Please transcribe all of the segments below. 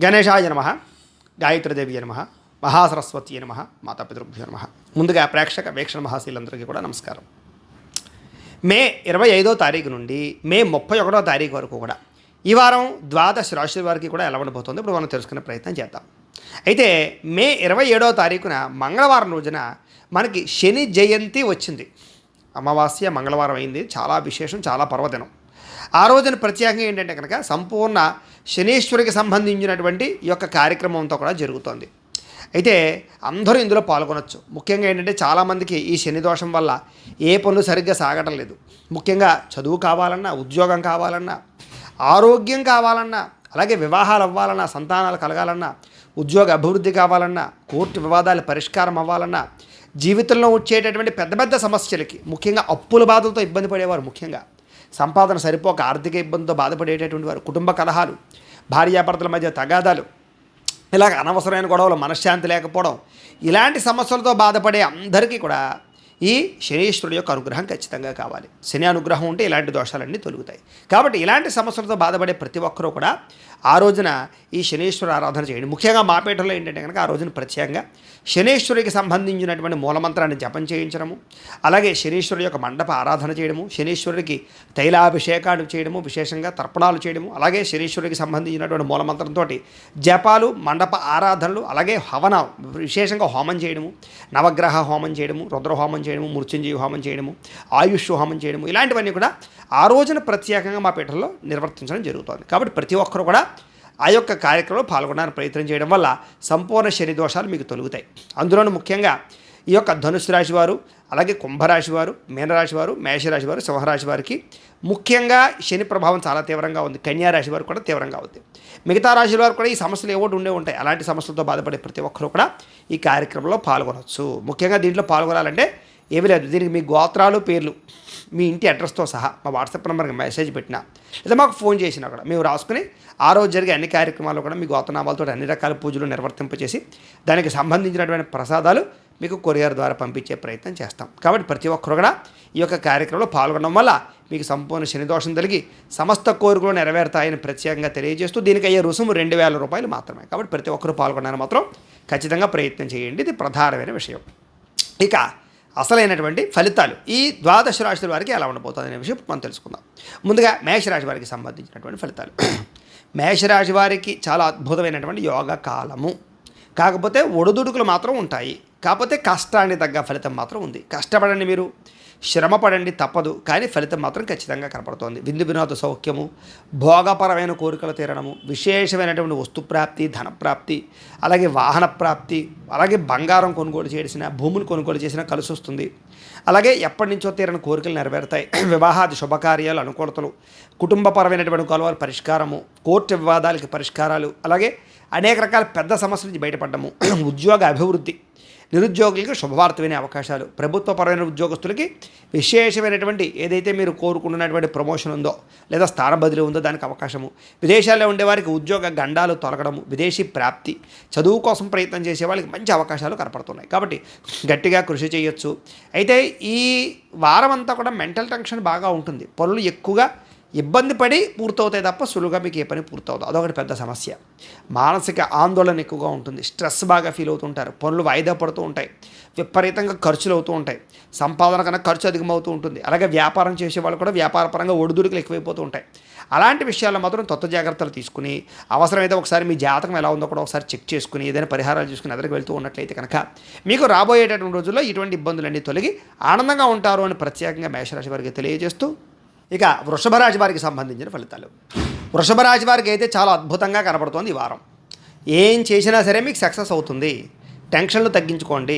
గణేశాయ నమః, గాయత్రీదేవి నమః, మహాసరస్వతి నమః, మాతాపితృభ్యో నమః. ముందుగా ప్రేక్షక వీక్షణ మహాశీలందరికీ కూడా నమస్కారం. మే 25వ తారీఖు నుండి మే 31వ తారీఖు వరకు కూడా ఈ వారం ద్వాదశ రాశుల వారికి కూడా ఎలా ఉండబోతుందో ఇప్పుడు మనం తెలుసుకునే ప్రయత్నం చేద్దాం. అయితే మే 27వ తారీఖున మంగళవారం రోజున మనకి శని జయంతి వచ్చింది. అమావాస్య మంగళవారం అయింది. చాలా విశేషం, చాలా పర్వదినం. ఆ రోజున ప్రత్యేకంగా ఏంటంటే కనుక సంపూర్ణ శనీశ్వరికి సంబంధించినటువంటి ఈ యొక్క కార్యక్రమం అంతా కూడా జరుగుతోంది. అయితే అందరూ ఇందులో పాల్గొనవచ్చు. ముఖ్యంగా ఏంటంటే చాలామందికి ఈ శని దోషం వల్ల ఏ పనులు సరిగ్గా సాగటం లేదు. ముఖ్యంగా చదువు కావాలన్నా, ఉద్యోగం కావాలన్నా, ఆరోగ్యం కావాలన్నా, అలాగే వివాహాలు అవ్వాలన్నా, సంతానాలు కలగాలన్నా, ఉద్యోగ అభివృద్ధి కావాలన్నా, కోర్టు వివాదాలు పరిష్కారం అవ్వాలన్నా, జీవితంలో వచ్చేటటువంటి పెద్ద పెద్ద సమస్యలకి, ముఖ్యంగా అప్పుల బాధలతో ఇబ్బంది పడేవారు, ముఖ్యంగా సంపాదన సరిపోక ఆర్థిక ఇబ్బందితో బాధపడేటటువంటి వారు, కుటుంబ కలహాలు, భార్యాభర్తల మధ్య తగాదాలు, ఇలాగ అనవసరమైన గొడవలు, మనశ్శాంతి లేకపోవడం, ఇలాంటి సమస్యలతో బాధపడే అందరికీ కూడా ఈ శనీశ్వరుడు యొక్క అనుగ్రహం ఖచ్చితంగా కావాలి. శని అనుగ్రహం ఉంటే ఇలాంటి దోషాలన్నీ తొలుగుతాయి. కాబట్టి ఇలాంటి సమస్యలతో బాధపడే ప్రతి ఒక్కరూ కూడా ఆ రోజున ఈ శనీశ్వర ఆరాధన చేయండి. ముఖ్యంగా మా పీఠంలో ఏంటంటే కనుక ఆ రోజున ప్రత్యేకంగా శనీశ్వరుడికి సంబంధించినటువంటి మూలమంత్రాన్ని జపం చేయించడము, అలాగే శనీశ్వరుడి యొక్క మండప ఆరాధన చేయడము, శనీశ్వరుడికి తైలాభిషేకాలు చేయడము, విశేషంగా తర్పణాలు చేయడము, అలాగే శనీశ్వరుడికి సంబంధించినటువంటి మూలమంత్రంతో జపాలు, మండప ఆరాధనలు, అలాగే హవన విశేషంగా హోమం చేయడము, నవగ్రహ హోమం చేయడము, రుద్రహోమం చేయడము, మృత్యుంజయ హోమం చేయడము, ఆయుష్ హోమం చేయడము, ఇలాంటివన్నీ కూడా ఆ రోజున ప్రత్యేకంగా మా పీఠంలో నిర్వర్తించడం జరుగుతుంది. కాబట్టి ప్రతి ఒక్కరు కూడా ఆ యొక్క కార్యక్రమంలో పాల్గొనడానికి ప్రయత్నం చేయడం వల్ల సంపూర్ణ శని దోషాలు మీకు తొలుగుతాయి. అందులోనూ ముఖ్యంగా ఈ యొక్క ధనుసు రాశి వారు, అలాగే కుంభరాశి వారు, మీనరాశి వారు, మేషరాశి వారు, సింహరాశి వారికి ముఖ్యంగా శని ప్రభావం చాలా తీవ్రంగా ఉంది. కన్యారాశి వారు కూడా తీవ్రంగా ఉంది. మిగతా రాశుల వారు కూడా ఈ సమస్యలు ఏవోటి ఉండే ఉంటాయి. అలాంటి సమస్యలతో బాధపడే ప్రతి ఒక్కరూ కూడా ఈ కార్యక్రమంలో పాల్గొనవచ్చు. ముఖ్యంగా దీంట్లో పాల్గొనాలంటే ఏమీ లేదు. దీనికి మీ గోత్రాలు, పేర్లు, మీ ఇంటి అడ్రస్తో సహా మా వాట్సాప్ నెంబర్కి మెసేజ్ పెట్టినా లేదా మాకు ఫోన్ చేసినా కూడా మేము రాసుకుని ఆ రోజు జరిగే అన్ని కార్యక్రమాల్లో కూడా మీ గోత్రనామాలతో అన్ని రకాల పూజలు నిర్వర్తింపచేసి దానికి సంబంధించినటువంటి ప్రసాదాలు మీకు కొరియర్ ద్వారా పంపించే ప్రయత్నం చేస్తాం. కాబట్టి ప్రతి ఒక్కరు కూడా ఈ యొక్క కార్యక్రమంలో పాల్గొనడం వల్ల మీకు సంపూర్ణ శని దోషం కలిగి సమస్త కోరికలు నెరవేరుతాయని ప్రత్యేకంగా తెలియజేస్తూ దీనికి అయ్యే రుసుము 2000 రూపాయలు మాత్రమే. కాబట్టి ప్రతి ఒక్కరు పాల్గొనడానికి మాత్రం ఖచ్చితంగా ప్రయత్నం చేయండి. ఇది ప్రధానమైన విషయం. ఇక అసలైనటువంటి ఫలితాలు ఈ ద్వాదశ రాశుల వారికి ఎలా ఉండబోతుంది అనే విషయం మనం తెలుసుకుందాం. ముందుగా మేషరాశి వారికి సంబంధించినటువంటి ఫలితాలు. మేషరాశి వారికి చాలా అద్భుతమైనటువంటి యోగ కాలము. కాకపోతే ఒడిదుడుకులు మాత్రం ఉంటాయి. కాకపోతే కష్టానికి తగ్గ ఫలితం మాత్రం ఉంది. కష్టపడండి, మీరు శ్రమపడండి, తప్పదు. కానీ ఫలితం మాత్రం ఖచ్చితంగా కనపడుతోంది. విందు వినోద సౌఖ్యము, భోగపరమైన కోరికలు తీరడము, విశేషమైనటువంటి వస్తుప్రాప్తి, ధనప్రాప్తి, అలాగే వాహన ప్రాప్తి, అలాగే బంగారం కొనుగోలు చేసిన, భూములు కొనుగోలు చేసినా కలిసి వస్తుంది. అలాగే ఎప్పటి నుంచో తీరని కోరికలు నెరవేరుతాయి. వివాహాది శుభకార్యాలు, అనుకూలతలు, కుటుంబపరమైనటువంటి గొడవల పరిష్కారము, కోర్టు వివాదాలకి పరిష్కారాలు, అలాగే అనేక రకాల పెద్ద సమస్యల నుంచి బయటపడము, ఉద్యోగ అభివృద్ధి, నిరుద్యోగులకి శుభవార్త వినే అవకాశాలు, ప్రభుత్వపరమైన ఉద్యోగస్తులకి విశేషమైనటువంటి ఏదైతే మీరు కోరుకుంటున్నటువంటి ప్రమోషన్ ఉందో లేదా స్థాన బదిలీ ఉందో దానికి అవకాశము, విదేశాల్లో ఉండేవారికి ఉద్యోగ గండాలు తొలగడము, విదేశీ ప్రాప్తి, చదువు కోసం ప్రయత్నం చేసే వాళ్ళకి మంచి అవకాశాలు కనపడుతున్నాయి. కాబట్టి గట్టిగా కృషి చేయొచ్చు. అయితే ఈ వారం అంతా కూడా మెంటల్ టెన్షన్ బాగా ఉంటుంది. పనులు ఎక్కువగా ఇబ్బంది పడి పూర్తవుతాయి తప్ప సులువుగా మీకు ఏ పని పూర్తవుతుంది. అదొకటి పెద్ద సమస్య. మానసిక ఆందోళన ఎక్కువగా ఉంటుంది. స్ట్రెస్ బాగా ఫీల్ అవుతుంటారు. పనులు వాయిదా పడుతూ ఉంటాయి. విపరీతంగా ఖర్చులు అవుతూ ఉంటాయి. సంపాదన కన్నా ఖర్చు అధికమవుతూ ఉంటుంది. అలాగే వ్యాపారం చేసే వాళ్ళు కూడా వ్యాపారపరంగా ఒడిదుడుకులు ఎక్కువైపోతూ ఉంటాయి. అలాంటి విషయాల్లో మాత్రం తత్వ జాగ్రత్తలు తీసుకుని అవసరమైతే ఒకసారి మీ జాతకం ఎలా ఉందో కూడా ఒకసారి చెక్ చేసుకుని ఏదైనా పరిహారాలు చేసుకుని ఎదురుకు వెళ్తూ ఉన్నట్లయితే కనుక మీకు రాబోయేటటువంటి రోజుల్లో ఇటువంటి ఇబ్బందులన్నీ తొలగి ఆనందంగా ఉంటారు అని ప్రత్యేకంగా మేషరాశి వారికి తెలియజేస్తూ ఇక వృషభ రాశి వారికి సంబంధించిన ఫలితాలు. వృషభ రాశి వారికి అయితే చాలా అద్భుతంగా కనపడుతోంది. ఈ వారం ఏం చేసినా సరే మీకు సక్సెస్ అవుతుంది. టెన్షన్లు తగ్గించుకోండి,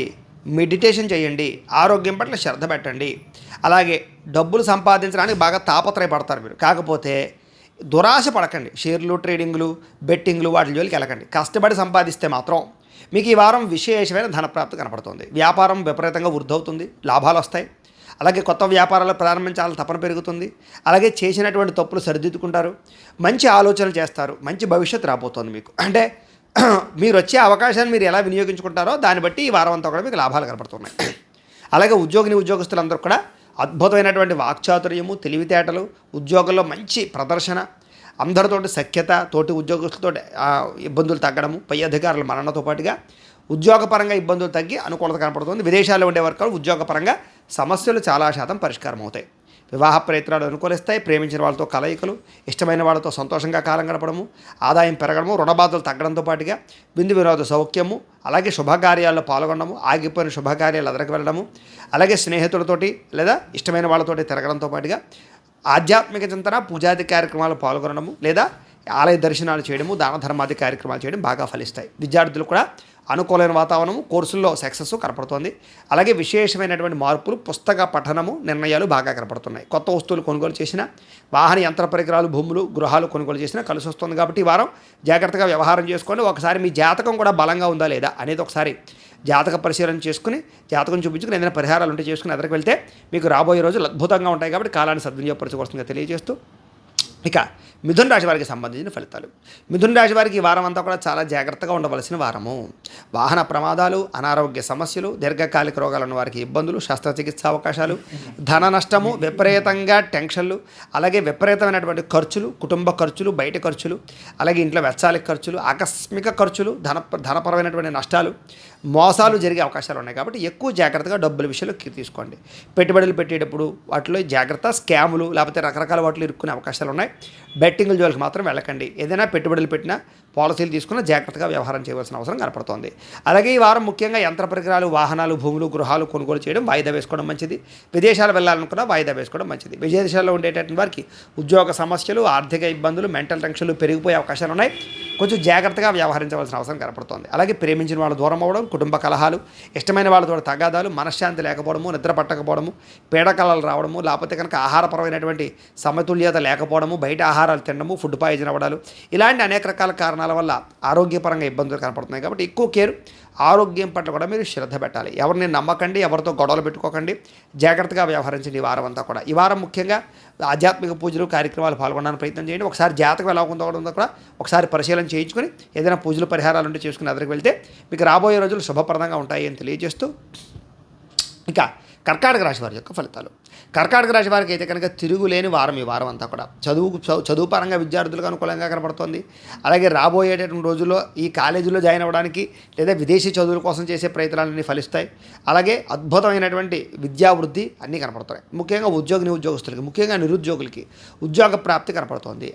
మెడిటేషన్ చేయండి, ఆరోగ్యం పట్ల శ్రద్ధ పెట్టండి, అలాగే డబ్బులు సంపాదించడానికి బాగా తాపత్రయపడతారు మీరు. కాకపోతే దురాశ పడకండి. షేర్లు, ట్రేడింగ్లు, బెట్టింగ్లు వాటి జోలికి వెళ్ళకండి. కష్టపడి సంపాదిస్తే మాత్రం మీకు ఈ వారం విశేషమైన ధనప్రాప్తి కనపడుతుంది. వ్యాపారం విపరీతంగా వృద్ధి అవుతుంది, లాభాలు వస్తాయి. అలాగే కొత్త వ్యాపారాలు ప్రారంభించాలని తపన పెరుగుతుంది. అలాగే చేసినటువంటి తప్పులు సరిదిద్దుకుంటారు. మంచి ఆలోచనలు చేస్తారు. మంచి భవిష్యత్తు రాబోతోంది మీకు. అంటే మీరు వచ్చే అవకాశాన్ని మీరు ఎలా వినియోగించుకుంటారో దాన్ని బట్టి ఈ వారం అంతా కూడా మీకు లాభాలు కనపడుతున్నాయి. అలాగే ఉద్యోగస్తులందరూ కూడా అద్భుతమైనటువంటి వాక్చాతుర్యము, తెలివితేటలు, ఉద్యోగంలో మంచి ప్రదర్శన, అందరితోటి సఖ్యత, తోటి ఉద్యోగస్తులతో ఇబ్బందులు తగ్గడము, పై అధికారుల మరణంతో పాటుగా ఉద్యోగపరంగా ఇబ్బందులు తగ్గి అనుకూలత కనపడుతుంది. విదేశాల్లో ఉండే వరకు ఉద్యోగపరంగా సమస్యలు చాలా శాతం పరిష్కారం అవుతాయి. వివాహ ప్రయత్నాలు అనుకూలిస్తాయి. ప్రేమించిన వాళ్ళతో కలయికలు, ఇష్టమైన వాళ్ళతో సంతోషంగా కాలం గడపడము, ఆదాయం పెరగడము, రుణబాధలు తగ్గడంతో పాటుగా విందు వినోద సౌఖ్యము, అలాగే శుభకార్యాల్లో పాల్గొనడము, ఆగిపోయిన శుభకార్యాలు ఎదరికి వెళ్ళడము, అలాగే స్నేహితులతోటి లేదా ఇష్టమైన వాళ్ళతోటి తిరగడంతో పాటుగా ఆధ్యాత్మిక చింతన, పూజాది కార్యక్రమాలు పాల్గొనడము, లేదా ఆలయ దర్శనాలు చేయడము, దాన ధర్మాది కార్యక్రమాలు చేయడం బాగా ఫలిస్తాయి. విద్యార్థులు కూడా అనుకూలమైన వాతావరణము, కోర్సుల్లో సక్సెస్ కనపడుతోంది. అలాగే విశేషమైనటువంటి మార్పులు, పుస్తక పఠనము, నిర్ణయాలు బాగా కనపడుతున్నాయి. కొత్త వస్తువులు కొనుగోలు చేసిన, వాహన యంత్ర పరికరాలు, భూములు, గృహాలు కొనుగోలు చేసినా కలిసి వస్తుంది. కాబట్టి ఈ వారం జాగ్రత్తగా వ్యవహారం చేసుకోండి. ఒకసారి మీ జాతకం కూడా బలంగా ఉందా లేదా అనేది ఒకసారి జాతక పరిశీలన చేసుకుని, జాతకం చూపించుకుని ఏదైనా పరిహారాలు ఉంటే చేసుకుని ఎదరికి వెళ్తే మీకు రాబోయే రోజులు అద్భుతంగా ఉంటాయి. కాబట్టి కాలాన్ని సద్వినియోగపరచుకోవాల్సిందిగా తెలియజేస్తూ, ఇక మిథున రాశి వారికి సంబంధించిన ఫలితాలు. మిథున రాశి వారికి ఈ వారం అంతా కూడా చాలా జాగ్రత్తగా ఉండవలసిన వారము. వాహన ప్రమాదాలు, అనారోగ్య సమస్యలు, దీర్ఘకాలిక రోగాలు ఉన్న వారికి ఇబ్బందులు, శస్త్రచికిత్స అవకాశాలు, ధన నష్టము, విపరీతంగా టెన్షన్లు, అలాగే విపరీతమైనటువంటి ఖర్చులు, కుటుంబ ఖర్చులు, బయట ఖర్చులు, అలాగే ఇంట్లో వెచ్చాలి ఖర్చులు, ఆకస్మిక ఖర్చులు, ధనపరమైనటువంటి నష్టాలు, మోసాలు జరిగే అవకాశాలు ఉన్నాయి. కాబట్టి ఎక్కువ జాగ్రత్తగా డబ్బుల విషయంలో తీసుకోండి. పెట్టుబడులు పెట్టేటప్పుడు వాటిలో జాగ్రత్త. స్కాములు లేకపోతే రకరకాల వాటిలో ఇరుక్కునే అవకాశాలు ఉన్నాయి. బెట్టింగుల జోలికి మాత్రం వెళ్ళకండి. ఏదైనా పెట్టుబడులు పెట్టినా, పాలసీలు తీసుకున్నా జాగ్రత్తగా వ్యవహారం చేయవలసిన అవసరం కనపడుతోంది. అలాగే ఈ వారం ముఖ్యంగా యంత్ర పరికరాలు, వాహనాలు, భూములు, గృహాలు కొనుగోలు చేయడం, వాయిదా వేసుకోవడం మంచిది. విదేశాలు వెళ్ళాలనుకున్నా వాయిదా వేసుకోవడం మంచిది. విదేశాల్లో ఉండేటటువంటి వారికి ఉద్యోగ సమస్యలు, ఆర్థిక ఇబ్బందులు, మెంటల్ టెన్షన్లు పెరిగిపోయే అవకాశాలు ఉన్నాయి. కొంచెం జాగ్రత్తగా వ్యవహరించవలసిన అవసరం కనపడుతోంది. అలాగే ప్రేమించిన వాళ్ళు దూరం అవ్వడం, కుటుంబ కలహాలు, ఇష్టమైన వాళ్ళతో తగాదాలు, మనశ్శాంతి లేకపోవడము, నిద్ర పట్టకపోవడము, పీడకలలు రావడము, లేకపోతే కనుక ఆహారపరమైనటువంటి సమతుల్యత లేకపోవడము, బయట ఆహారాలు తినడము, ఫుడ్ పాయిజన్ అవ్వడాలు, ఇలాంటి అనేక రకాల కారణాల వల్ల ఆరోగ్యపరంగా ఇబ్బందులు కనపడుతున్నాయి. కాబట్టి ఎక్కువ కేర్, ఆరోగ్యం పట్ల కూడా మీరు శ్రద్ధ పెట్టాలి. ఎవరిని నమ్మకండి, ఎవరితో గొడవలు పెట్టుకోకండి, జాగ్రత్తగా వ్యవహరించండి ఈ వారం అంతా కూడా. ఈ వారం ముఖ్యంగా ఆధ్యాత్మిక పూజలు, కార్యక్రమాలు పాల్గొనడానికి ప్రయత్నం చేయండి. ఒకసారి జాతకం ఎలా ఉందో కూడా ఒకసారి పరిశీలన చేయించుకొని ఏదైనా పూజలు, పరిహారాలు ఉంటే చేసుకుని ఎదురుకు వెళ్తే మీకు రాబోయే రోజులు శుభప్రదంగా ఉంటాయి అని తెలియజేస్తూ, ఇక కర్కాటక రాశి వారి యొక్క ఫలితాలు. కర్కాటక రాశి వారికి అయితే కనుక తిరుగులేని వారం ఈ వారం అంతా కూడా. చదువు పరంగా విద్యార్థులకు అనుకూలంగా కనపడుతుంది. అలాగే రాబోయేటటువంటి రోజుల్లో ఈ కాలేజీలో జాయిన్ అవ్వడానికి లేదా విదేశీ చదువుల కోసం చేసే ప్రయత్నాలన్నీ ఫలిస్తాయి. అలాగే అద్భుతమైనటువంటి విద్యావృద్ధి అన్నీ కనపడుతున్నాయి. ముఖ్యంగా ఉద్యోగస్తులకి, ముఖ్యంగా నిరుద్యోగులకి ఉద్యోగ ప్రాప్తి కనపడుతోంది.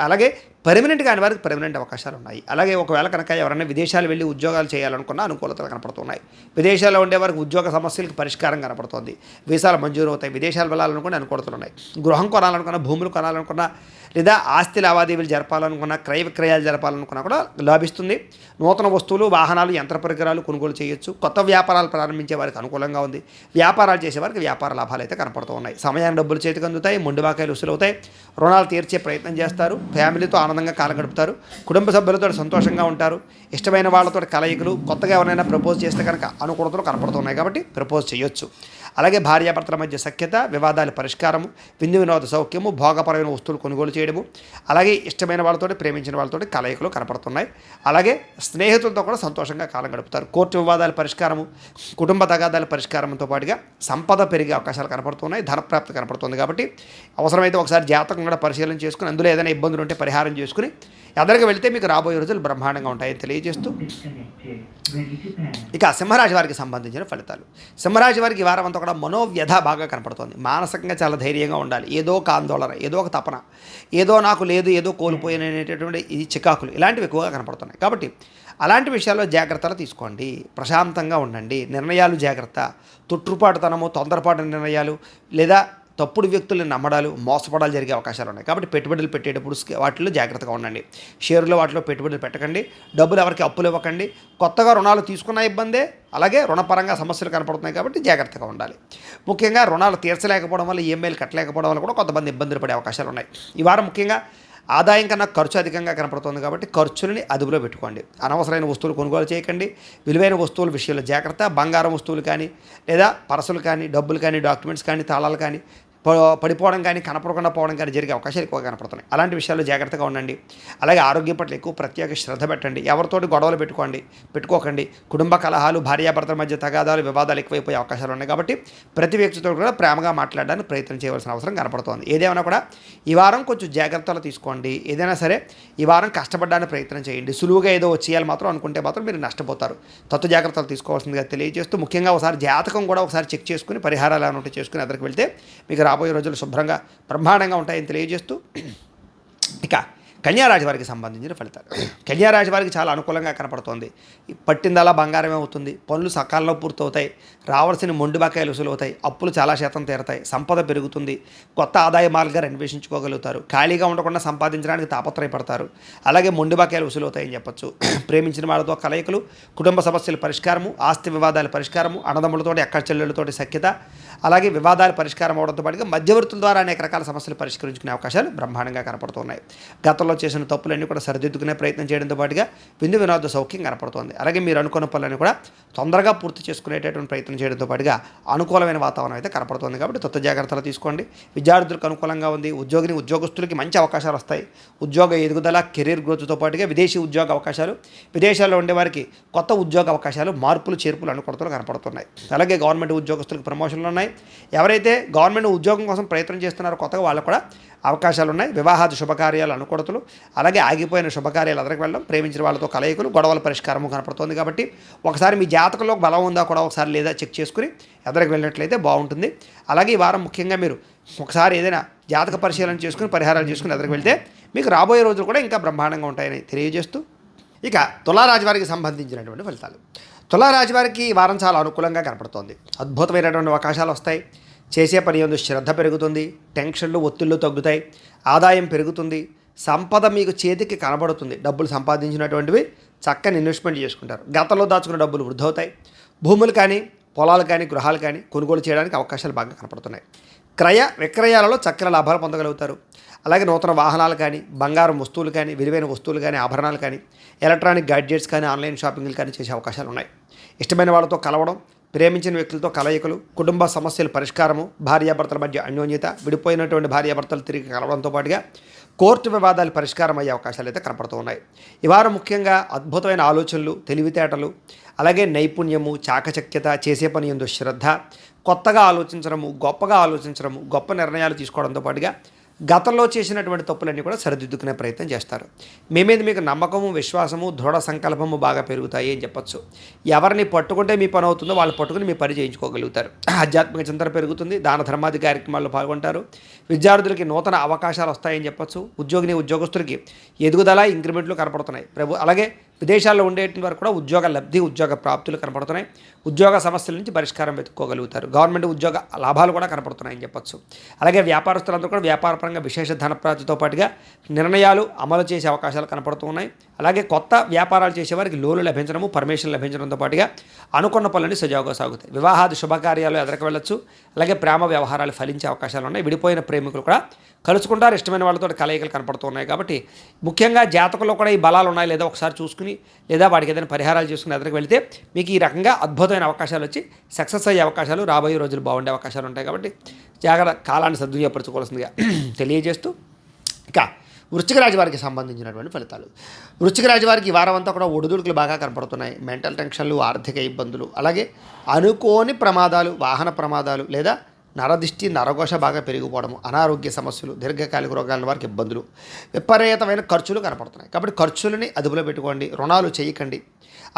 అలాగే పర్మనెంట్ కాని వారికి పర్మనెంట్ అవకాశాలు ఉన్నాయి. అలాగే ఒకవేళ కనుక ఎవరైనా విదేశాలు వెళ్ళి ఉద్యోగాలు చేయాలనుకున్న అనుకూలతలు కనపడుతున్నాయి. విదేశాల్లో ఉండే వారికి ఉద్యోగ సమస్యలకు పరిష్కారం కనపడుతుంది. వీసాలు మంజూరు అవుతాయి. విదేశాలు వెళ్ళాలనుకున్న అనుకూలతలు ఉన్నాయి. గృహం కొనాలనుకున్న, భూములు కొనాలనుకున్న, లేదా ఆస్తి లావాదేవీలు జరపాలనుకున్న, క్రయ విక్రయాలు జరపాలనుకున్నా కూడా లాభిస్తుంది. నూతన వస్తువులు, వాహనాలు, యంత్ర పరికరాలు కొనుగోలు చేయొచ్చు. కొత్త వ్యాపారాలు ప్రారంభించే వారికి అనుకూలంగా ఉంది. వ్యాపారాలు చేసే వారికి వ్యాపార లాభాలు అయితే కనపడుతూ ఉన్నాయి. సమయాన్ని డబ్బులు చేతికి అందుతాయి. మొండిబాకాయలు వసూలవుతాయి. రుణాలు తీర్చే ప్రయత్నం చేస్తారు. ఫ్యామిలీతో ఆనందంగా కాలం గడుపుతారు. కుటుంబ సభ్యులతో సంతోషంగా ఉంటారు. ఇష్టమైన వాళ్ళతో కలయికలు, కొత్తగా ఎవరైనా ప్రపోజ్ చేస్తే కనుక అనుకూలతలు కనపడుతున్నాయి. కాబట్టి ప్రపోజ్ చేయొచ్చు. అలాగే భార్యాభర్తల మధ్య సఖ్యత, వివాదాల పరిష్కారము, విందు వినోద సౌఖ్యము, భోగపరమైన వస్తువులు కొనుగోలు చేయడము, అలాగే ఇష్టమైన వాళ్ళతో, ప్రేమించిన వాళ్ళతో కలయికలు కనపడుతున్నాయి. అలాగే స్నేహితులతో కూడా సంతోషంగా కాలం గడుపుతారు. కోర్టు వివాదాల పరిష్కారము, కుటుంబ తగాదాల పరిష్కారంతో పాటుగా సంపద పెరిగే అవకాశాలు కనపడుతున్నాయి. ధనప్రాప్తి కనపడుతుంది. కాబట్టి అవసరమైతే ఒకసారి జాతకం కూడా పరిశీలన చేసుకుని అందులో ఏదైనా ఇబ్బందులు ఉంటే పరిహారం చేసుకుని ఎదరికి వెళితే మీకు రాబోయే రోజులు బ్రహ్మాండంగా ఉంటాయని తెలియజేస్తూ, ఇక సింహరాశి వారికి సంబంధించిన ఫలితాలు. సింహరాశి వారికి ఈ వారం అంతా కూడా మనోవ్యధ బాగా కనపడుతుంది. మానసికంగా చాలా ధైర్యంగా ఉండాలి. ఏదో ఒక ఆందోళన, ఏదో ఒక తపన, ఏదో నాకు లేదు, ఏదో కోల్పోయినటువంటి ఈ చికాకులు ఇలాంటివి ఎక్కువగా కనపడుతున్నాయి. కాబట్టి అలాంటి విషయాల్లో జాగ్రత్తలు తీసుకోండి. ప్రశాంతంగా ఉండండి. నిర్ణయాలు జాగ్రత్త. తొట్టుపాటుతనము, తొందరపాటు నిర్ణయాలు లేదా తప్పుడు వ్యక్తులను నమ్మడాలు, మోసపడాలు జరిగే అవకాశాలు ఉన్నాయి. కాబట్టి పెట్టుబడులు పెట్టేటప్పుడు వాటిలో జాగ్రత్తగా ఉండండి. షేర్లు వాటిలో పెట్టుబడులు పెట్టకండి. డబ్బులు ఎవరికి అప్పులు ఇవ్వకండి. కొత్తగా రుణాలు తీసుకున్న ఇబ్బందే. అలాగే రుణపరంగా సమస్యలు కనపడుతున్నాయి. కాబట్టి జాగ్రత్తగా ఉండాలి. ముఖ్యంగా రుణాలు తీర్చలేకపోవడం వల్ల, ఈఎంఐలు కట్టలేకపోవడం వల్ల కూడా కొంతమంది ఇబ్బందులు పడే అవకాశాలు ఉన్నాయి. ఈ వారం ముఖ్యంగా ఆదాయం కన్నా ఖర్చు అధికంగా కనపడుతుంది. కాబట్టి ఖర్చులని అదుపులో పెట్టుకోండి. అనవసరమైన వస్తువులు కొనుగోలు చేయకండి. విలువైన వస్తువుల విషయంలో జాగ్రత్త. బంగారం వస్తువులు కానీ, లేదా పర్సులు కానీ, డబ్బులు కానీ, డాక్యుమెంట్స్ కానీ, తాళాలు కానీ, పడిపోవడం కానీ కనపడకుండా పోవడం కానీ జరిగే అవకాశాలు ఎక్కువ కనపడుతున్నాయి. అలాంటి విషయాల్లో జాగ్రత్తగా ఉండండి. అలాగే ఆరోగ్యం పట్ల ఎక్కువ ప్రత్యేక శ్రద్ధ పెట్టండి. ఎవరితోటి గొడవలు పెట్టుకోకండి. కుటుంబ కలహాలు, భార్యాభర్తల మధ్య తగాదాలు, వివాదాలు ఎక్కువైపోయే అవకాశాలు ఉన్నాయి. కాబట్టి ప్రతి వ్యక్తితో కూడా ప్రేమగా మాట్లాడడానికి ప్రయత్నం చేయవలసిన అవసరం కనపడుతోంది. ఏదేమైనా కూడా ఈ వారం కొంచెం జాగ్రత్తలు తీసుకోండి. ఏదైనా సరే ఈ వారం కష్టపడడానికి ప్రయత్నం చేయండి. సులువుగా ఏదో చేయాలి మాత్రం అనుకుంటే మాత్రం మీరు నష్టపోతారు. తత్వ జాగ్రత్తలు తీసుకోవాల్సిందిగా తెలియజేస్తూ, ముఖ్యంగా ఒకసారి జాతకం కూడా ఒకసారి చెక్ చేసుకుని పరిహారాలు ఏమైనా ఉంటే చేసుకుని ఎదురుకు వెళ్తే మీకు రాబోయే రోజులు శుభ్రంగా బ్రహ్మాండంగా ఉంటాయని తెలియజేస్తూ, ఇక కన్యారాశి వారికి సంబంధించిన ఫలితాలు. కన్యారాశి వారికి చాలా అనుకూలంగా కనపడుతోంది. పట్టిందలా బంగారమే అవుతుంది. పనులు సకాలంలో పూర్తవుతాయి. రావాల్సిన మొండి బకాయిలు వసూలవుతాయి. అప్పులు చాలా శాతం తీరతాయి. సంపద పెరుగుతుంది. కొత్త ఆదాయ మార్గాలు అన్వేషించుకోగలుగుతారు. ఖాళీగా ఉండకుండా సంపాదించడానికి తాపత్రయపడతారు. అలాగే మొండి బకాయిలు వసూలవుతాయని చెప్పొచ్చు. ప్రేమించిన వాళ్ళతో కలయికలు, కుటుంబ సమస్యల పరిష్కారము, ఆస్తి వివాదాల పరిష్కారము, అన్నదమ్ములతోటి అక్క చెల్లెళ్ళతోటి సఖ్యత, అలాగే వివాదాల పరిష్కారం అవడంతో పాటుగా మధ్యవర్తుల ద్వారా అనేక రకాల సమస్యలు పరిష్కరించుకునే అవకాశాలు బ్రహ్మాండంగా కనపడుతున్నాయి. గతంలో చేసిన తప్పులన్నీ కూడా సరిదిద్దుకునే ప్రయత్నం చేయడంతో పాటుగా విందు వినోద సౌఖ్యం కనపడుతోంది. అలాగే మీరు అనుకున్న పనులను కూడా తొందరగా పూర్తి చేసుకునేటటువంటి ప్రయత్నం చేయడంతో పాటుగా అనుకూలమైన వాతావరణం అయితే కనపడుతుంది. కాబట్టి తొత్త జాగ్రత్తలు తీసుకోండి. విద్యార్థులకు అనుకూలంగా ఉంది. ఉద్యోగస్తులకి మంచి అవకాశాలు వస్తాయి. ఉద్యోగ ఎదుగుదల, కెరీర్ గ్రోత్తో పాటుగా విదేశీ ఉద్యోగ అవకాశాలు, విదేశాల్లో ఉండేవారికి కొత్త ఉద్యోగ అవకాశాలు, మార్పులు చేర్పులు అనుకూలతలు కనపడుతున్నాయి. అలాగే గవర్నమెంట్ ఉద్యోగస్తులకు ప్రమోషన్లు ఉన్నాయి. ఎవరైతే గవర్నమెంట్ ఉద్యోగం కోసం ప్రయత్నం చేస్తున్నారో కొత్తగా వాళ్ళకు కూడా అవకాశాలు ఉన్నాయి. వివాహాది శుభకార్యాలు అనుకూలతలు, అలాగే ఆగిపోయిన శుభకార్యాలు ఎదురుకు వెళ్ళడం, ప్రేమించిన వాళ్ళతో కలయికలు, గొడవల పరిష్కారము కనపడుతుంది. కాబట్టి ఒకసారి మీ జాతకంలో బలం ఉందా కూడా ఒకసారి లేదా చెక్ చేసుకుని ఎదురుకు వెళ్ళినట్లయితే బాగుంటుంది. అలాగే ఈ వారం ముఖ్యంగా మీరు ఒకసారి ఏదైనా జాతక పరిశీలన చేసుకుని పరిహారాలు చేసుకుని ఎదురుకు వెళ్తే మీకు రాబోయే రోజులు కూడా ఇంకా బ్రహ్మాండంగా ఉంటాయని తెలియజేస్తూ, ఇక తులారాశి వారికి సంబంధించినటువంటి ఫలితాలు. తులారాశి వారికి ఈ వారం చాలా అనుకూలంగా కనపడుతోంది. అద్భుతమైనటువంటి అవకాశాలు వస్తాయి. చేసే పని యందు శ్రద్ధ పెరుగుతుంది. టెన్షన్లు, ఒత్తిళ్లు తగ్గుతాయి. ఆదాయం పెరుగుతుంది. సంపద మీకు చేతికి కనబడుతుంది. డబ్బులు సంపాదించినటువంటివి చక్కని ఇన్వెస్ట్మెంట్ చేసుకుంటారు. గతంలో దాచుకున్న డబ్బులు వృద్ధి అవుతాయి. భూములు కానీ, పొలాలు కానీ, గృహాలు కానీ కొనుగోలు చేయడానికి అవకాశాలు బాగా కనపడుతున్నాయి. క్రయ విక్రయాలలో చక్కని లాభాలు పొందగలుగుతారు. అలాగే నూతన వాహనాలు కానీ, బంగారం వస్తువులు కానీ, విలువైన వస్తువులు కానీ, ఆభరణాలు కానీ, ఎలక్ట్రానిక్ గ్యాడ్జెట్స్ కానీ, ఆన్లైన్ షాపింగ్లు కానీ చేసే అవకాశాలు ఉన్నాయి. ఇష్టమైన వాళ్ళతో కలవడం, ప్రేమించిన వ్యక్తులతో కలయికలు, కుటుంబ సమస్యల పరిష్కారము, భార్యాభర్తల మధ్య అన్యోన్యత, విడిపోయినటువంటి భార్యాభర్తలు తిరిగి కలవడంతో పాటుగా కోర్టు వివాదాలు పరిష్కారం అయ్యే అవకాశాలు అయితే కనపడుతూ ఉన్నాయి. ఈ వారం ముఖ్యంగా అద్భుతమైన ఆలోచనలు, తెలివితేటలు, అలాగే నైపుణ్యము, చాకచక్యత, చేసే పని యందు శ్రద్ధ, కొత్తగా ఆలోచించడము, గొప్పగా ఆలోచించడము, గొప్ప నిర్ణయాలు తీసుకోవడంతో పాటుగా గతంలో చేసినటువంటి తప్పులన్నీ కూడా సరిదిద్దుకునే ప్రయత్నం చేస్తారు. మీ మీద మీకు నమ్మకము, విశ్వాసము, దృఢ సంకల్పము బాగా పెరుగుతాయి అని చెప్పొచ్చు. ఎవరిని పట్టుకుంటే మీ పని అవుతుందో వాళ్ళు పట్టుకుని మీ పని చేయించుకోగలుగుతారు. ఆధ్యాత్మిక చింతన పెరుగుతుంది. దాన ధర్మాది కార్యక్రమాల్లో పాల్గొంటారు. విద్యార్థులకి నూతన అవకాశాలు వస్తాయని చెప్పొచ్చు. ఉద్యోగస్తులకి ఎదుగుదల, ఇంక్రిమెంట్లు కనపడుతున్నాయి. అలాగే విదేశాల్లో ఉండేటువంటి వారు కూడా ఉద్యోగ లబ్ధి, ఉద్యోగ ప్రాప్తులు కనపడుతున్నాయి. ఉద్యోగ సమస్యల నుంచి పరిష్కారం వెతుక్కోగలుగుతారు. గవర్నమెంట్ ఉద్యోగ లాభాలు కూడా కనపడుతున్నాయని చెప్పొచ్చు. అలాగే వ్యాపారస్తులందరూ కూడా వ్యాపారపరంగా విశేష ధనప్రాప్తితో పాటుగా నిర్ణయాలు అమలు చేసే అవకాశాలు కనపడుతూ ఉన్నాయి. అలాగే కొత్త వ్యాపారాలు చేసేవారికి లోన్లు లభించడము, పర్మిషన్ లభించడంతో పాటుగా అనుకున్న పనులన్నీ సజావుగా సాగుతాయి. వివాహాది శుభకార్యాలు ఎదురుకు వెళ్ళొచ్చు. అలాగే ప్రేమ వ్యవహారాలు ఫలించే అవకాశాలు ఉన్నాయి. విడిపోయిన ప్రేమికులు కూడా కలుసుకుంటారు. ఇష్టమైన వాళ్ళతో కలయికలు కనపడుతున్నాయి. కాబట్టి ముఖ్యంగా జాతకంలో కూడా ఈ బలాలు ఉన్నాయి లేదా ఒకసారి చూసుకుని, లేదా వాడికి ఏదైనా పరిహారాలు చేసుకుని ఎదురుకు వెళితే మీకు ఈ రకంగా అద్భుతమైన అవకాశాలు వచ్చి సక్సెస్ అయ్యే అవకాశాలు, రాబోయే రోజులు బాగుండే అవకాశాలు ఉంటాయి. కాబట్టి జాగ్రత్త కాలాన్ని సద్వినియోగపరచుకోవాల్సిందిగా తెలియజేస్తూ, ఇక వృశ్చిక రాశి వారికి సంబంధించినటువంటి ఫలితాలు. వృశ్చిక రాశి వారికి ఈ వారం అంతా కూడా ఒడిదుడుకులు బాగా కనపడుతున్నాయి. మెంటల్ టెన్షన్లు, ఆర్థిక ఇబ్బందులు, అలాగే అనుకోని ప్రమాదాలు, వాహన ప్రమాదాలు లేదా నరదిష్టి, నరఘోష బాగా పెరిగిపోవడము, అనారోగ్య సమస్యలు, దీర్ఘకాలిక రోగాల వారికి ఇబ్బందులు, విపరీతమైన ఖర్చులు కనపడుతున్నాయి. కాబట్టి ఖర్చులని అదుపులో పెట్టుకోండి. రుణాలు చేయకండి.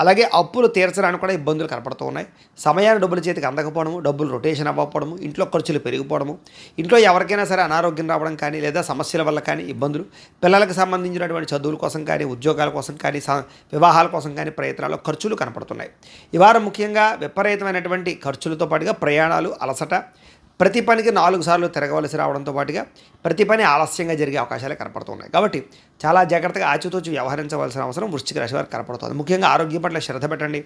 అలాగే అప్పులు తీర్చడానికి కూడా ఇబ్బందులు కనపడుతూ ఉన్నాయి. సమయాన్ని డబ్బులు చేతికి అందకపోవడము, డబ్బులు రొటేషన్ అవ్వకపోవడము, ఇంట్లో ఖర్చులు పెరిగిపోవడము, ఇంట్లో ఎవరికైనా సరే అనారోగ్యం రావడం కానీ, లేదా సమస్యల వల్ల కానీ ఇబ్బందులు, పిల్లలకు సంబంధించినటువంటి చదువుల కోసం కానీ, ఉద్యోగాల కోసం కానీ, వివాహాల కోసం కానీ ప్రయత్నాల్లో ఖర్చులు కనపడుతున్నాయి. ఈ వారం ముఖ్యంగా విపరీతమైనటువంటి ఖర్చులతో పాటుగా ప్రయాణాలు, అలసట, ప్రతి పనికి 4 సార్లు తిరగవలసి రావడంతో పాటుగా ప్రతి పని ఆలస్యంగా జరిగే అవకాశాలే కనపడుతున్నాయి. కాబట్టి చాలా జాగ్రత్తగా ఆచితూచి వ్యవహరించవలసిన అవసరం వృశ్చిక రాశి వారికి కనపడుతుంది. ముఖ్యంగా ఆరోగ్యం పట్ల శ్రద్ధ పెట్టండి.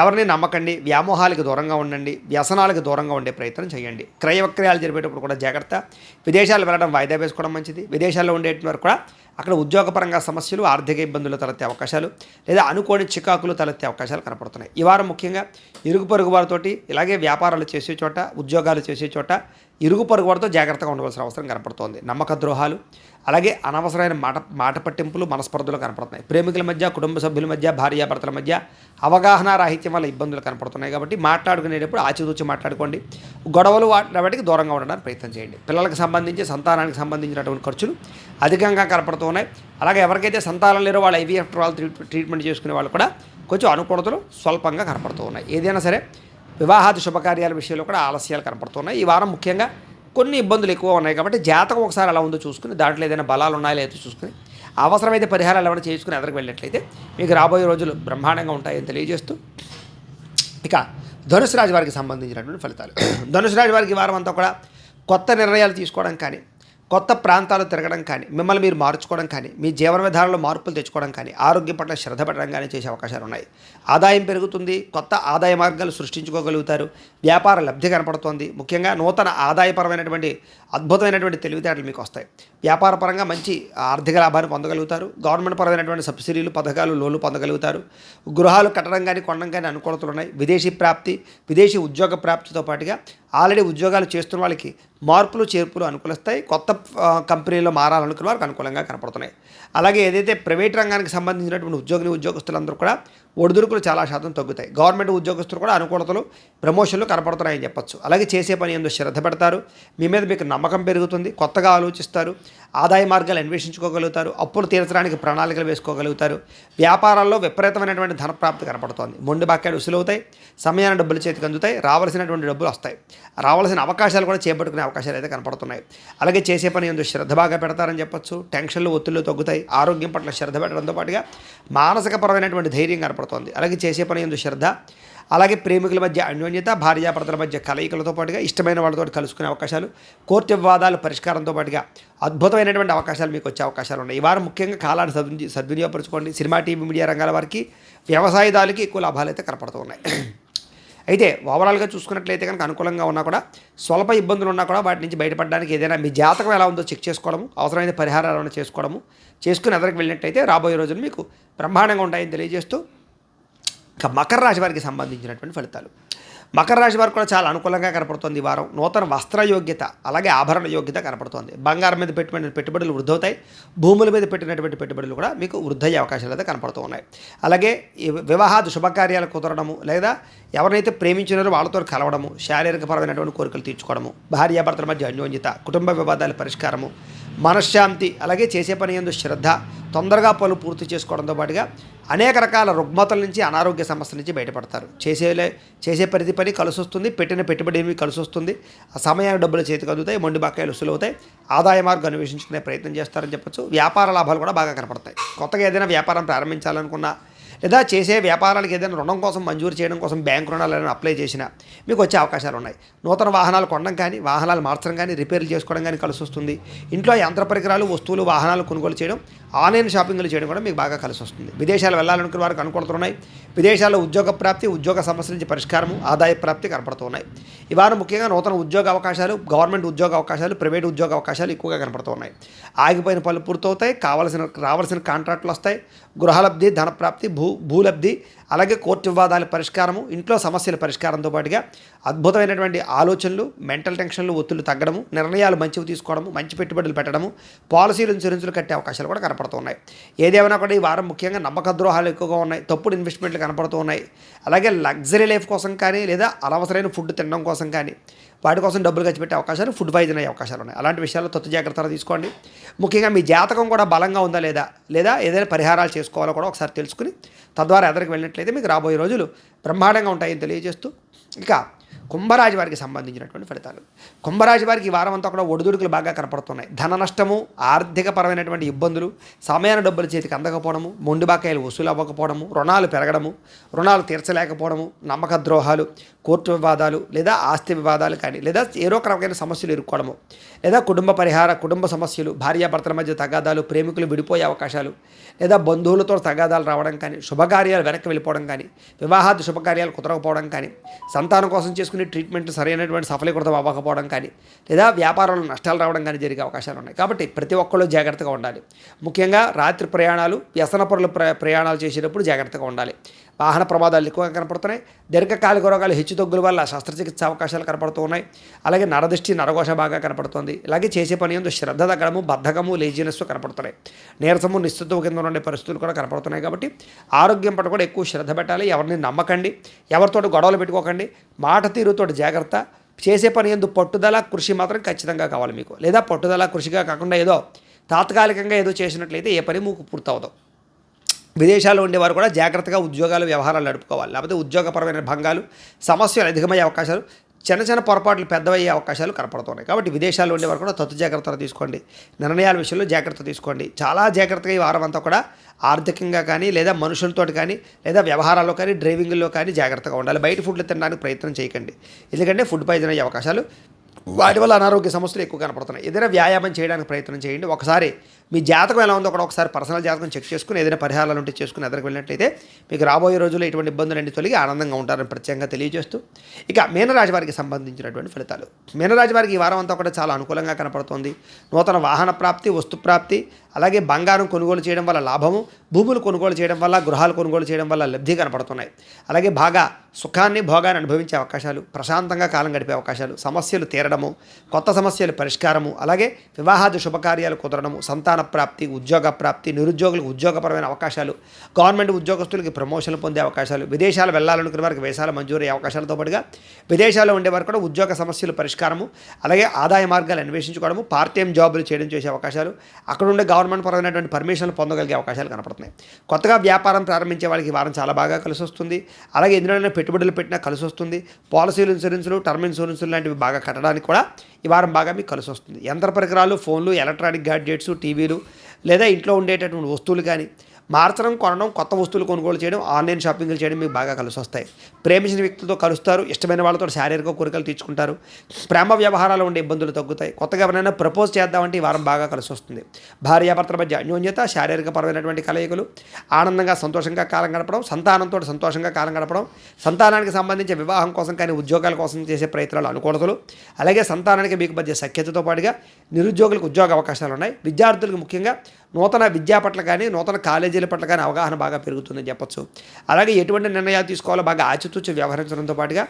ఎవరిని నమ్మకండి. వ్యామోహాలకు దూరంగా ఉండండి. వ్యసనాలకు దూరంగా ఉండే ప్రయత్నం చేయండి. క్రయ విక్రయాలు జరిపేటప్పుడు కూడా జాగ్రత్త. విదేశాలు వెళ్ళడం వాయిదా వేసుకోవడం మంచిది. విదేశాల్లో ఉండేటువంటి వారు కూడా అక్కడ ఉద్యోగపరంగా సమస్యలు, ఆర్థిక ఇబ్బందులు తలెత్తే అవకాశాలు, లేదా అనుకోని చికాకులు తలెత్తే అవకాశాలు కనపడుతున్నాయి. ఈ వారం ముఖ్యంగా ఇరుగు పొరుగు వారితోటి, ఇలాగే వ్యాపారాలు చేసే చోట, ఉద్యోగాలు చేసే చోట ఇరుగు పొరుగు వారితో జాగ్రత్తగా ఉండవలసిన అవసరం కనపడుతోంది. నమ్మక ద్రోహాలు, అలాగే అనవసరమైన మాట పట్టింపులు, మనస్పర్ధలు కనపడుతున్నాయి. ప్రేమికుల మధ్య, కుటుంబ సభ్యుల మధ్య, భార్యాభర్తల మధ్య అవగాహన రాహిత్యం వల్ల ఇబ్బందులు కనపడుతున్నాయి. కాబట్టి మాట్లాడుకునేటప్పుడు ఆచితూచి మాట్లాడుకోండి. గొడవలు వాటికి దూరంగా ఉండడానికి ప్రయత్నం చేయండి. పిల్లలకు సంబంధించి, సంతానానికి సంబంధించినటువంటి ఖర్చులు అధికంగా కనపడుతున్నాయి. అలాగే ఎవరికైతే సంతానం లేరో వాళ్ళు ఐవీఎఫ్ వాళ్ళు ట్రీట్మెంట్ చేసుకునే వాళ్ళు కూడా కొంచెం అనుకూలతలు స్వల్పంగా కనపడుతూ ఉన్నాయి. ఏదైనా సరే వివాహాది శుభకార్యాల విషయంలో కూడా ఆలస్యాలు కనపడుతున్నాయి. ఈ వారం ముఖ్యంగా కొన్ని ఇబ్బందులు ఎక్కువ ఉన్నాయి. కాబట్టి జాతకం ఒకసారి ఎలా ఉందో చూసుకుని, దాంట్లో ఏదైనా బలాలు ఉన్నాయో లేదో చూసుకుని, అవసరమైతే పరిహారాలు ఏమైనా చేసుకుని ఎదరికి వెళ్ళినట్లయితే మీకు రాబోయే రోజులు బ్రహ్మాండంగా ఉంటాయని తెలియజేస్తూ, ఇక ధనుసు రాశి వారికి సంబంధించినటువంటి ఫలితాలు. ధనుసు రాశి వారికి ఈ వారం అంతా కూడా కొత్త నిర్ణయాలు తీసుకోవడం కానీ, కొత్త ప్రాంతాలు తిరగడం కానీ, మిమ్మల్ని మీరు మార్చుకోవడం కానీ, మీ జీవన విధానంలో మార్పులు తెచ్చుకోవడం కానీ, ఆరోగ్యం పట్ల శ్రద్ధ పెట్టడం కానీ చేసే అవకాశాలు ఉన్నాయి. ఆదాయం పెరుగుతుంది, కొత్త ఆదాయ మార్గాలు సృష్టించుకోగలుగుతారు. వ్యాపార లబ్ధి కనపడుతోంది. ముఖ్యంగా నూతన ఆదాయపరమైనటువంటి అద్భుతమైనటువంటి తెలివితేటలు మీకు వస్తాయి. వ్యాపార పరంగా మంచి ఆర్థిక లాభాన్ని పొందగలుగుతారు. గవర్నమెంట్ పరమైనటువంటి సబ్సిడీలు, పథకాలు, లోన్లు పొందగలుగుతారు. గృహాలు కట్టడం కానీ, కొనడం కానీ అనుకూలతలు ఉన్నాయి. విదేశీ ప్రాప్తి, విదేశీ ఉద్యోగ ప్రాప్తితో పాటుగా ఆల్రెడీ ఉద్యోగాలు చేస్తున్న వాళ్ళకి మార్పులు చేర్పులు అనుకూలిస్తాయి. కొత్త కంపెనీలో మారాలనుకున్న వారికి అనుకూలంగా కనపడుతున్నాయి. అలాగే ఏదైతే ప్రైవేట్ రంగానికి సంబంధించినటువంటి ఉద్యోగస్తులందరూ కూడా ఒడిదుడుకులు చాలా శాతం తగ్గుతాయి. గవర్నమెంట్ ఉద్యోగస్తులు కూడా అనుకూలతలు, ప్రమోషన్లు కనపడుతున్నాయని చెప్పొచ్చు. అలాగే చేసే పని ఎందుకు శ్రద్ధ పెడతారు. మీ మీద మీకు నమ్మకం పెరుగుతుంది. కొత్తగా ఆలోచిస్తారు. ఆదాయ మార్గాలు అన్వేషించుకోగలుగుతారు. అప్పులు తీర్చడానికి ప్రణాళికలు వేసుకోగలుగుతారు. వ్యాపారాల్లో విపరీతమైనటువంటి ధనప్రాప్తి కనపడుతోంది. మొండి బాక్యాలు ఉసులవుతాయి. సమయాన్ని డబ్బులు చేతికి అందుతాయి. రావాల్సినటువంటి డబ్బులు వస్తాయి. రావాల్సిన అవకాశాలు కూడా చేపట్టుకునే అవకాశాలు అయితే కనపడుతున్నాయి. అలాగే చేసే పని ఎందుకు శ్రద్ధ బాగా పెడతారని చెప్పొచ్చు. టెన్షన్లు, ఒత్తిళ్లు తగ్గుతాయి. ఆరోగ్యం పట్ల శ్రద్ధ పెట్టడంతో పాటుగా మానసికపరమైనటువంటి ధైర్యం కనపడుతోంది. అలాగే చేసే పని ఎందుకు శ్రద్ధ, అలాగే ప్రేమికుల మధ్య అన్యోన్యత, భార్యాభర్తల మధ్య కలయికలతో పాటుగా ఇష్టమైన వాళ్ళతో కలుసుకునే అవకాశాలు, కోర్టు వివాదాల పరిష్కారంతో పాటుగా అద్భుతమైనటువంటి అవకాశాలు మీకు వచ్చే అవకాశాలు ఉన్నాయి. ఈ వారం ముఖ్యంగా కాలాన్ని సద్వినియోగపరచుకోండి. సినిమా, టీవీ, మీడియా రంగాల వారికి, వ్యవసాయదారులకి ఎక్కువ లాభాలు అయితే కనపడుతూ ఉన్నాయి. అయితే ఓవరాల్గా చూసుకున్నట్లయితే కనుక అనుకూలంగా ఉన్నా కూడా, స్వల్ప ఇబ్బందులు ఉన్నా కూడా వాటి నుంచి బయటపడడానికి ఏదైనా మీ జాతకం ఎలా ఉందో చెక్ చేసుకోవడము, అవసరమైన పరిహారాలను చేసుకుని ఎదరికి వెళ్ళినట్టయితే రాబోయే రోజులు మీకు బ్రహ్మాండంగా ఉంటాయని తెలియజేస్తూ, ఇక మకర రాశి వారికి సంబంధించినటువంటి ఫలితాలు. మకర రాశి వారికి కూడా చాలా అనుకూలంగా కనపడుతుంది. ఈ వారం నూతన వస్త్ర యోగ్యత, అలాగే ఆభరణ యోగ్యత కనపడుతోంది. బంగారం మీద పెట్టిన పెట్టుబడులు వృద్ధవుతాయి. భూముల మీద పెట్టినటువంటి పెట్టుబడులు కూడా మీకు వృద్ధయ్యే అవకాశాలు అయితే కనపడుతూ ఉన్నాయి. అలాగే వివాహాది శుభకార్యాలు కుదరడము, లేదా ఎవరైతే ప్రేమించినారో వాళ్ళతో కలవడము, శారీరకపరమైనటువంటి కోరికలు తీర్చుకోవడము, భార్యాభర్తల మధ్య అన్యోన్యత, కుటుంబ వివాదాల పరిష్కారము, మనశ్శాంతి, అలాగే చేసే పని యందు శ్రద్ధ, తొందరగా పనులు పూర్తి చేసుకోవడంతో పాటుగా అనేక రకాల రుగ్మతల నుంచి, అనారోగ్య సమస్యల నుంచి బయటపడతారు. చేసే ప్రతి పని కలిసి వస్తుంది. పెట్టిన పెట్టుబడి కలిసి వస్తుంది. ఆ సమయానికి డబ్బులు చేతికి అందుతాయి. మొండి బకాయిలు వసూలవుతాయి. ఆదాయ మార్గం అన్వేషించుకునే ప్రయత్నం చేస్తారని చెప్పొచ్చు. వ్యాపార లాభాలు కూడా బాగా కనపడతాయి. కొత్తగా ఏదైనా వ్యాపారం ప్రారంభించాలనుకున్నా, లేదా చేసే వ్యాపారాలకు ఏదైనా రుణం కోసం మంజూరు చేయడం కోసం బ్యాంకు రుణాలు ఏదైనా అప్లై చేసినా మీకు వచ్చే అవకాశాలు ఉన్నాయి. నూతన వాహనాలు కొనడం కానీ, వాహనాలు మార్చడం కానీ, రిపేర్లు చేసుకోవడం కానీ కలిసి వస్తుంది. ఇంట్లో యంత్ర పరికరాలు, వస్తువులు, వాహనాలు కొనుగోలు చేయడం, ఆన్లైన్ షాపింగ్లు చేయడం కూడా మీకు బాగా కలిసి వస్తుంది. విదేశాలు వెళ్ళాలనుకున్న వారికి అనుకూలతున్నాయి. విదేశాల్లో ఉద్యోగ ప్రాప్తి, ఉద్యోగ సమస్యల నుంచి పరిష్కారము, ఆదాయ ప్రాప్తి కనపడుతున్నాయి. ఈ వారం ముఖ్యంగా నూతన ఉద్యోగ అవకాశాలు, గవర్నమెంట్ ఉద్యోగ అవకాశాలు, ప్రైవేట్ ఉద్యోగ అవకాశాలు ఎక్కువగా కనపడుతున్నాయి. ఆగిపోయిన పనులు పూర్తవుతాయి. రావాల్సిన కాంట్రాక్టులు వస్తాయి. గృహలబ్ధి, ధనప్రాప్తి, భూలబ్ధి, అలాగే కోర్టు వివాదాల పరిష్కారము, ఇంట్లో సమస్యల పరిష్కారంతో పాటుగా అద్భుతమైనటువంటి ఆలోచనలు, మెంటల్ టెన్షన్లు, ఒత్తిళ్లు తగ్గడము, నిర్ణయాలు మంచివి తీసుకోవడము, మంచి పెట్టుబడులు పెట్టడము, పాలసీలు, ఇన్సూరెన్సులు కట్టే అవకాశాలు కూడా కనపడుతున్నాయి. ఏదేమైనా కూడా ఈ వారం ముఖ్యంగా నమ్మక ద్రోహాలు ఎక్కువగా ఉన్నాయి. తప్పుడు ఇన్వెస్ట్మెంట్లు కనపడుతూ ఉన్నాయి. అలాగే లగ్జరీ లైఫ్ కోసం కానీ, లేదా అనవసరమైన ఫుడ్ తినడం కోసం కానీ, వాటి కోసం డబ్బులు ఖర్చు పెట్టే అవకాశాలు, ఫుడ్ పాయిజన్ అయ్యే అవకాశాలు ఉన్నాయి. అలాంటి విషయాల్లో తొత్తు జాగ్రత్తలు తీసుకోండి. ముఖ్యంగా మీ జాతకం కూడా బలంగా ఉందా లేదా ఏదైనా పరిహారాలు చేసుకోవాలో కూడా ఒకసారి తెలుసుకుని తద్వారా ఎదరికి వెళ్ళినట్లయితే మీకు రాబోయే రోజులు బ్రహ్మాండంగా ఉంటాయని తెలియజేస్తూ, ఇక కుంభరాశి వారికి సంబంధించినటువంటి ఫలితాలు. కుంభరాశి వారికి ఈ వారం అంతా కూడా ఒడిదుడుకులు బాగా కనపడుతున్నాయి. ధన నష్టము, ఆర్థికపరమైనటువంటి ఇబ్బందులు, సమయాన్ని డబ్బులు చేతికి అందకపోవడము, మొండి బాకాయలు వసూలు అవ్వకపోవడము, రుణాలు పెరగడము, రుణాలు తీర్చలేకపోవడము, నమ్మక ద్రోహాలు, కోర్టు వివాదాలు, లేదా ఆస్తి వివాదాలు కానీ, లేదా ఏదో ఒక రకమైన సమస్యలు ఎదుర్కోవడము, లేదా కుటుంబ సమస్యలు, భార్యాభర్తల మధ్య తగాదాలు, ప్రేమికులు విడిపోయే అవకాశాలు, లేదా బంధువులతో తగాదాలు రావడం కానీ, శుభకార్యాలు వెనక్కి వెళ్ళిపోవడం కానీ, వివాహాది శుభకార్యాలు కుదరకపోవడం కానీ, సంతానం కోసం చేసుకునే ట్రీట్మెంట్ సరైనటువంటి సఫలీకృతం అవ్వకపోవడం కానీ, లేదా వ్యాపారంలో నష్టాలు రావడం కానీ జరిగే అవకాశాలు ఉన్నాయి. కాబట్టి ప్రతి ఒక్కళ్ళు జాగ్రత్తగా ఉండాలి. ముఖ్యంగా రాత్రి ప్రయాణాలు, వ్యసనపరుల ప్రయాణాలు చేసేటప్పుడు జాగ్రత్తగా ఉండాలి. వాహన ప్రమాదాలు ఎక్కువగా కనపడుతున్నాయి. దీర్ఘకాలిక రోగాలు హెచ్చుతగ్గుల వల్ల శస్త్రచికిత్స అవకాశాలు కనపడుతూ ఉన్నాయి. అలాగే నరదృష్టి నరఘోష బాగా కనపడుతుంది. ఇలాగే చేసే పని యందు శ్రద్ధ తగ్గడము, బద్ధకము, లేజినెస్ కనపడుతున్నాయి. నీరసము, నిశ్చిత్వం కింద ఉండే పరిస్థితులు కూడా కనపడుతున్నాయి. కాబట్టి ఆరోగ్యం పట్ల కూడా ఎక్కువ శ్రద్ధ పెట్టాలి. ఎవరిని నమ్మకండి, ఎవరితో గొడవలు పెట్టుకోకండి, మాట తీరుతో జాగ్రత్త. చేసే పని యందు పట్టుదల, కృషి మాత్రం ఖచ్చితంగా కావాలి మీకు. లేదా పట్టుదల, కృషిగా కాకుండా ఏదో తాత్కాలికంగా ఏదో చేసినట్లయితే ఏ పని మీకు పూర్తవదు. విదేశాల్లో ఉండేవారు కూడా జాగ్రత్తగా ఉద్యోగాలు, వ్యవహారాలు నడుపుకోవాలి. లేకపోతే ఉద్యోగపరమైన భంగాలు, సమస్యలు అధికమయ్యే అవకాశాలు, చిన్న చిన్న పొరపాట్లు పెద్దవయ్యే అవకాశాలు కనపడుతున్నాయి. కాబట్టి విదేశాల్లో ఉండేవారు కూడా తత్తు జాగ్రత్తలు తీసుకోండి. నిర్ణయాల విషయంలో జాగ్రత్త తీసుకోండి. చాలా జాగ్రత్తగా ఈ వారం అంతా కూడా ఆర్థికంగా కానీ, లేదా మనుషులతో కానీ, లేదా వ్యవహారాల్లో కానీ, డ్రైవింగ్లో కానీ జాగ్రత్తగా ఉండాలి. బయట ఫుడ్లు తినడానికి ప్రయత్నం చేయకండి. ఎందుకంటే ఫుడ్ పాయిజన్ అయ్యే అవకాశాలు, వాటి వల్ల అనారోగ్య సమస్యలు ఎక్కువ కనపడుతున్నాయి. ఏదైనా వ్యాయామం చేయడానికి ప్రయత్నం చేయండి. ఒకసారి మీ జాతకం ఎలా ఉందో కూడా ఒకసారి పర్సనల్ జాతకం చెక్ చేసుకుని ఏదైనా పరిహారాలు ఉంటే చేసుకుని ఎదురుకు వెళ్ళినట్లయితే మీకు రాబోయే రోజుల్లో ఎటువంటి ఇబ్బందులన్నీ తొలగి ఆనందంగా ఉంటారని ప్రత్యేకంగా తెలియజేస్తూ, ఇక మీనరాశి వారికి సంబంధించినటువంటి ఫలితాలు. మీనరాశి వారికి ఈ వారం అంతా కూడా చాలా అనుకూలంగా కనపడుతోంది. నూతన వాహన ప్రాప్తి, వస్తు ప్రాప్తి, అలాగే బంగారం కొనుగోలు చేయడం వల్ల లాభము, భూములు కొనుగోలు చేయడం వల్ల, గృహాలు కొనుగోలు చేయడం వల్ల లబ్ధి కనపడుతున్నాయి. అలాగే బాగా సుఖాన్ని, భోగాన్ని అనుభవించే అవకాశాలు, ప్రశాంతంగా కాలం గడిపే అవకాశాలు, సమస్యలు తీరడము, కొత్త సమస్యలు పరిష్కారము, అలాగే వివాహాది శుభకార్యాలు కుదరడము, సంతాన ప్రాప్తి, ఉద్యోగ ప్రాప్తి, నిరుద్యోగులకు ఉద్యోగపరమైన అవకాశాలు, గవర్నమెంట్ ఉద్యోగస్తులకి ప్రమోషన్లు పొందే అవకాశాలు, విదేశాలు వెళ్ళాలనుకునే వారికి వీసాలు మంజూరయ్యే అవకాశాలతో పాటుగా విదేశాల్లో ఉండేవారు కూడా ఉద్యోగ సమస్యలు పరిష్కారము, అలాగే ఆదాయ మార్గాలు అన్వేషించుకోవడము, పార్ట్ టైం జాబులు చేయడం చేసే అవకాశాలు, అక్కడ ఉండే గవర్నమెంట్ పరమైనటువంటి పర్మిషన్లు పొందగలిగే అవకాశాలు కనపడుతున్నాయి. కొత్తగా వ్యాపారం ప్రారంభించే వాళ్ళకి ఈ వారం చాలా బాగా కలిసి వస్తుంది. అలాగే ఎందులోనే పెట్టుబడులు పెట్టినా కలిసి వస్తుంది. పాలసీలు, ఇన్సూరెన్సులు, టర్మ్ ఇన్సూరెన్సులు లాంటివి బాగా కట్టడానికి కూడా ఈ వారం బాగా మీకు కలిసి వస్తుంది. యంత్ర పరికరాలు, ఫోన్లు, ఎలక్ట్రానిక్ గ్యాడ్జెట్స్, టీవీలు, లేదా ఇంట్లో ఉండేటటువంటి వస్తువులు కానీ మార్చడం, కొనడం, కొత్త వస్తువులు కొనుగోలు చేయడం, ఆన్లైన్ షాపింగ్లు చేయడం మీకు బాగా కలిసి వస్తాయి. ప్రేమించిన వ్యక్తులతో కలుస్తారు. ఇష్టమైన వాళ్ళతో శారీరక కోరికలు తీర్చుకుంటారు. ప్రేమ వ్యవహారాలు ఉండే ఇబ్బందులు తగ్గుతాయి. కొత్తగా ఎవరైనా ప్రపోజ్ చేద్దామంటే ఈ వారం బాగా కలిసి వస్తుంది. భార్యాభర్తల మధ్య అన్యోన్యత, శారీరక పరమైనటువంటి కలయికలు, ఆనందంగా సంతోషంగా కాలం గడపడం, సంతానంతో సంతోషంగా కాలం గడపడం, సంతానానికి సంబంధించి వివాహం కోసం కానీ ఉద్యోగాల కోసం చేసే ప్రయత్నాలు అనుకూలతలు, అలాగే సంతానానికి మీకు మధ్య సఖ్యతతో పాటుగా నిరుద్యోగులకు ఉద్యోగ అవకాశాలు ఉన్నాయి. విద్యార్థులకు ముఖ్యంగా నూతన విద్యా పట్ల కానీ, నూతన కాలేజీల పట్ల కానీ అవగాహన బాగా పెరుగుతుందని చెప్పొచ్చు. అలాగే ఎటువంటి నిర్ణయాలు తీసుకోవాలో బాగా ఆచితూచి వ్యవహరించడంతో పాటుగా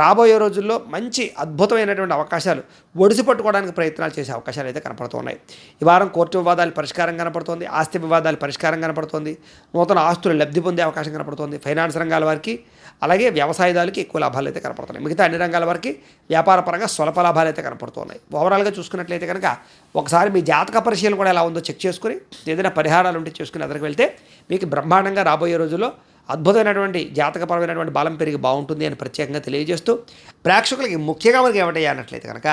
రాబోయే రోజుల్లో మంచి అద్భుతమైనటువంటి అవకాశాలు ఒడిసి పట్టుకోవడానికి ప్రయత్నాలు చేసే అవకాశాలు అయితే కనపడుతున్నాయి. ఈ వారం కోర్టు వివాదాలు పరిష్కారం కనపడుతోంది. ఆస్తి వివాదాలు పరిష్కారం కనపడుతోంది. నూతన ఆస్తులు లబ్ధి పొందే అవకాశం కనపడుతోంది. ఫైనాన్స్ రంగాల వారికి, అలాగే వ్యవసాయదారులకి ఎక్కువ లాభాలు అయితే కనపడుతున్నాయి. మిగతా అన్ని రంగాల వారికి వ్యాపార పరంగా స్వల్ప లాభాలు అయితే కనపడుతున్నాయి. ఓవరాల్గా చూసుకున్నట్లయితే కనుక ఒకసారి మీ జాతక పరిశీలన కూడా ఎలా ఉందో చెక్ చేసుకుని ఏదైనా పరిహారాలు ఉంటే చేసుకుని ఎదురుకు వెళ్తే మీకు బ్రహ్మాండంగా రాబోయే రోజుల్లో అద్భుతమైనటువంటి జాతకపరమైనటువంటి బలం పెరిగి బాగుంటుంది అని ప్రత్యేకంగా తెలియజేస్తూ, ప్రేక్షకులకి ముఖ్యంగా మనకి ఏమిటయ్యా అన్నట్లయితే కనుక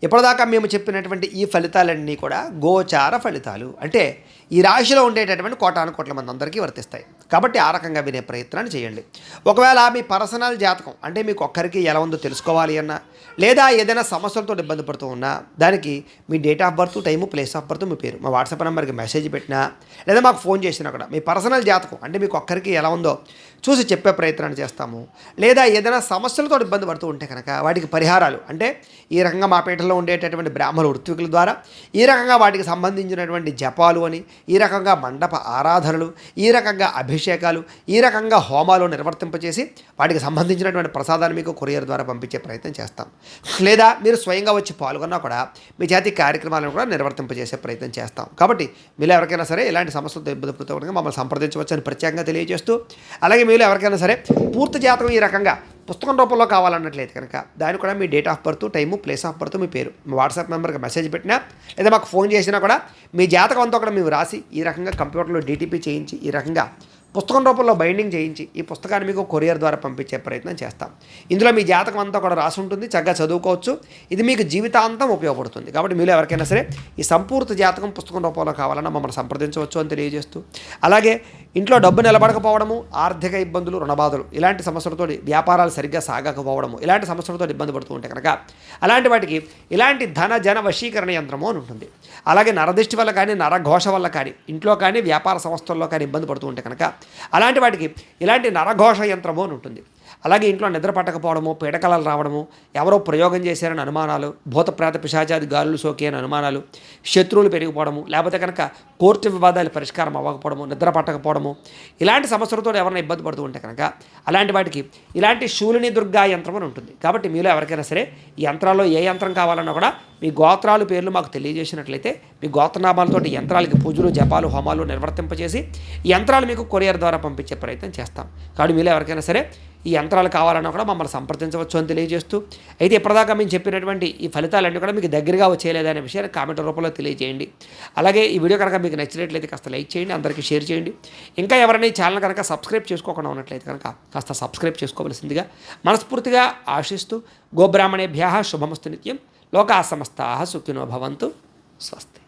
ఇప్పటిదాకా మేము చెప్పినటువంటి ఈ ఫలితాలన్నీ కూడా గోచార ఫలితాలు. అంటే ఈ రాశిలో ఉండేటటువంటి కోటాను కోట్ల మంది అందరికీ వర్తిస్తాయి. కాబట్టి ఆ రకంగా వినే ప్రయత్నాన్ని చేయండి. ఒకవేళ మీ పర్సనల్ జాతకం అంటే మీకు ఒక్కరికి ఎలా ఉందో తెలుసుకోవాలి అన్నా, లేదా ఏదైనా సమస్యలతో ఇబ్బంది పడుతూ ఉన్నా, దానికి మీ date of birth, time, place of birth, మీ పేరు మా వాట్సాప్ నెంబర్కి మెసేజ్ పెట్టినా, లేదా మాకు ఫోన్ చేసినా కూడా మీ పర్సనల్ జాతకం అంటే మీకు ఒక్కరికి ఎలా ఉందో చూసి చెప్పే ప్రయత్నాన్ని చేస్తాము. లేదా ఏదైనా సమస్యలతో ఇబ్బంది పడుతూ ఉంటే కనుక వాటికి పరిహారాలు అంటే ఈ రకంగా మా పీఠంలో ఉండేటటువంటి బ్రాహ్మణులు, ఋత్వికుల ద్వారా ఈ రకంగా వాటికి సంబంధించినటువంటి జపాలు అని, ఈ రకంగా మండప ఆరాధనలు, ఈ రకంగా అభిషేకాలు, ఈ రకంగా హోమాలు నిర్వర్తింపచేసి వాటికి సంబంధించినటువంటి ప్రసాదాన్ని మీకు కొరియర్ ద్వారా పంపించే ప్రయత్నం చేస్తాం. లేదా మీరు స్వయంగా వచ్చి పాల్గొన్నా కూడా మీ జాతి కార్యక్రమాలను కూడా నిర్వర్తింపజేసే ప్రయత్నం చేస్తాం. కాబట్టి మీరు ఎవరికైనా సరే ఇలాంటి సమస్యలతో ఇబ్బంది పడుతూ ఉండగా మమ్మల్ని సంప్రదించవచ్చు అని ప్రత్యేకంగా తెలియజేస్తూ, అలాగే మీరు ఎవరికైనా సరే పూర్తి జాతకం ఈ రకంగా పుస్తకం రూపంలో కావాలన్నట్లయితే కనుక దానికి కూడా మీ date of birth, time, place of birth, మీ పేరు మా వాట్సాప్ నెంబర్కి మెసేజ్ పెట్టినా, లేదా మాకు ఫోన్ చేసినా కూడా మీ జాతకం అంతా కూడా మేము రాసి ఈ రకంగా కంప్యూటర్లో డీటీపీ చేయించి ఈ రకంగా పుస్తకం రూపంలో బైండింగ్ చేయించి ఈ పుస్తకాన్ని మీకు కొరియర్ ద్వారా పంపించే ప్రయత్నం చేస్తాం. ఇందులో మీ జాతకం అంతా కూడా రాసి ఉంటుంది. చక్కగా చదువుకోవచ్చు. ఇది మీకు జీవితాంతం ఉపయోగపడుతుంది. కాబట్టి మీరు ఎవరికైనా సరే ఈ సంపూర్తి జాతకం పుస్తకం రూపంలో కావాలన్నా మమ్మల్ని సంప్రదించవచ్చు అని తెలియజేస్తూ, అలాగే ఇంట్లో డబ్బు నిలబడకపోవడము, ఆర్థిక ఇబ్బందులు, రుణబాధలు ఇలాంటి సమస్యలతో, వ్యాపారాలు సరిగ్గా సాగకపోవడము ఇలాంటి సమస్యలతో ఇబ్బంది పడుతూ ఉంటే కనుక అలాంటి వాటికి ఇలాంటి ధన జన వశీకరణ యంత్రము అని ఉంటుంది. అలాగే నరదిష్టి వల్ల కానీ, నరఘోష వల్ల కానీ, ఇంట్లో కానీ వ్యాపార సంస్థల్లో కానీ ఇబ్బంది పడుతూ ఉంటే కనుక అలాంటి వాటికి ఇలాంటి నరఘోష యంత్రము అని ఉంటుంది. అలాగే ఇంట్లో నిద్ర పట్టకపోవడము, పీడకలలు రావడము, ఎవరో ప్రయోగం చేశారని అనుమానాలు, భూత ప్రేత పిశాచాది గాలులు సోకి అని అనుమానాలు, శత్రువులు పెరిగిపోవడము, లేకపోతే కనుక కోర్టు వివాదాలు పరిష్కారం అవ్వకపోవడము, నిద్ర పట్టకపోవడము, ఇలాంటి సమస్యలతో ఎవరైనా ఇబ్బంది పడుతూ ఉంటే కనుక అలాంటి వాటికి ఇలాంటి శూలిని దుర్గా యంత్రం అని ఉంటుంది. కాబట్టి మీలో ఎవరికైనా సరే ఈ యంత్రాల్లో ఏ యంత్రం కావాలన్నా కూడా మీ గోత్రాలు పేర్లు మాకు తెలియజేసినట్లయితే మీ గోత్రనామాలతోటి యంత్రాలకి పూజలు, జపాలు, హోమాలు నిర్వర్తింపజేసి ఈ యంత్రాలు మీకు కొరియర్ ద్వారా పంపించే ప్రయత్నం చేస్తాం. కాబట్టి మీలో ఎవరికైనా సరే ఈ యంత్రాలు కావాలన్నా కూడా మమ్మల్ని సంప్రదించవచ్చు అని తెలియజేస్తూ, అయితే ఇప్పటిదాకా మేము చెప్పినటువంటి ఈ ఫలితాలన్నీ కూడా మీకు దగ్గరగా వచ్చేయలేదనే విషయాన్ని కామెంట్ రూపంలో తెలియజేయండి. అలాగే ఈ వీడియో కనుక మీకు నచ్చినట్లయితే కాస్త లైక్ చేయండి, అందరికీ షేర్ చేయండి. ఇంకా ఎవరైనా ఈ ఛానల్ కనుక సబ్స్క్రైబ్ చేసుకోకుండా ఉన్నట్లయితే కనుక కాస్త సబ్స్క్రైబ్ చేసుకోవలసిందిగా మనస్ఫూర్తిగా ఆశిస్తూ, గోబ్రాహ్మణేభ్యः శుభమస్తు నిత్యం, లోకాः సమస్తాः సుఖినో భవంతు. స్వస్తి.